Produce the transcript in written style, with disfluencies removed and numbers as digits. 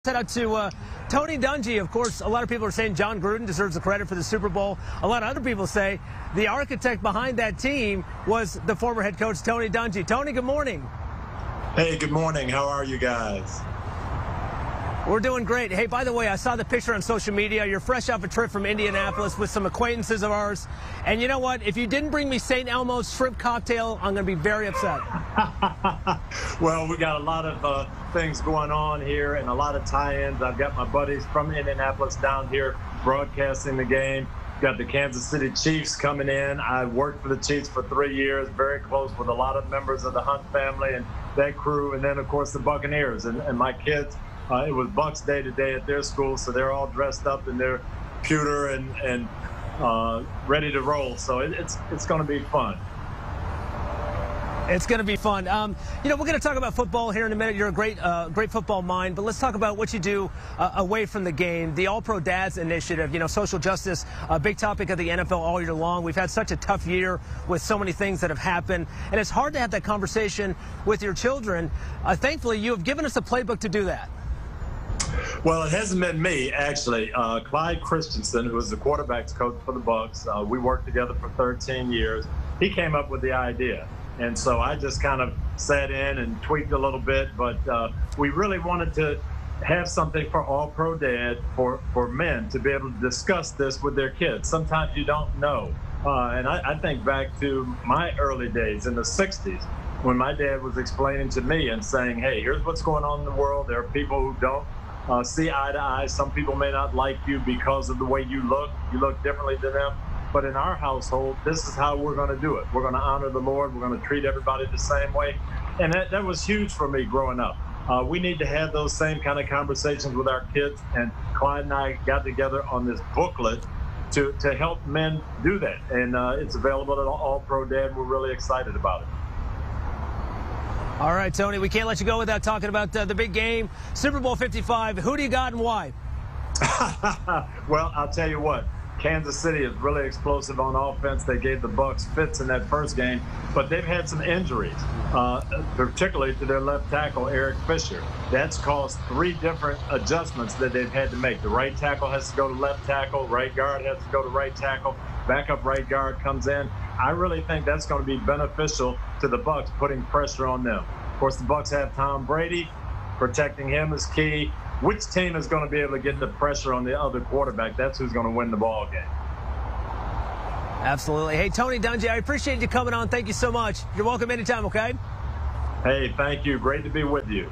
Shout out to Tony Dungy. Of course, a lot of people are saying John Gruden deserves the credit for the Super Bowl. A lot of other people say the architect behind that team was the former head coach, Tony Dungy. Tony, good morning. Hey, good morning. How are you guys? We're doing great. Hey, by the way, I saw the picture on social media. You're fresh off a trip from Indianapolis with some acquaintances of ours. And you know what? If you didn't bring me St. Elmo's shrimp cocktail, I'm going to be very upset. Well, we got a lot of things going on here and a lot of tie-ins. I've got my buddies from Indianapolis down here broadcasting the game. Got the Kansas City Chiefs coming in. I worked for the Chiefs for 3 years, very close with a lot of members of the Hunt family and that crew. And then, of course, the Buccaneers and my kids. It was Bucks Day today at their school, so they're all dressed up in their pewter and ready to roll. So it's going to be fun. It's going to be fun. You know, we're going to talk about football here in a minute. You're a great football mind, but let's talk about what you do away from the game. The All-Pro Dads Initiative, you know, social justice, a big topic of the NFL all year long. We've had such a tough year with so many things that have happened, and it's hard to have that conversation with your children. Thankfully, you have given us a playbook to do that. Well, it hasn't been me, actually. Clyde Christensen, who was the quarterback's coach for the Bucks, we worked together for 13 years. He came up with the idea. And so I just kind of sat in and tweaked a little bit. But we really wanted to have something for All-Pro Dad, for men, to be able to discuss this with their kids. Sometimes you don't know. And I think back to my early days in the 60s when my dad was explaining to me and saying, hey, here's what's going on in the world. There are people who don't see eye to eye. Some people may not like you because of the way you look. You look differently to them. But in our household, this is how we're going to do it. We're going to honor the Lord. We're going to treat everybody the same way. And that was huge for me growing up. We need to have those same kind of conversations with our kids. And Clyde and I got together on this booklet to help men do that. And it's available at All-Pro Dad. We're really excited about it. All right, Tony, we can't let you go without talking about the big game, Super Bowl 55. Who do you got and why? Well, I'll tell you what. Kansas City is really explosive on offense. They gave the Bucks fits in that first game, but they've had some injuries, particularly to their left tackle, Eric Fisher. That's caused 3 different adjustments that they've had to make. The right tackle has to go to left tackle, right guard has to go to right tackle, backup right guard comes in. I really think that's going to be beneficial to the Bucks, putting pressure on them. Of course, the Bucks have Tom Brady. Protecting him is key. Which team is going to be able to get the pressure on the other quarterback? That's who's going to win the ball game. Absolutely. Hey, Tony Dungy, I appreciate you coming on. Thank you so much. You're welcome anytime, okay? Hey, thank you. Great to be with you.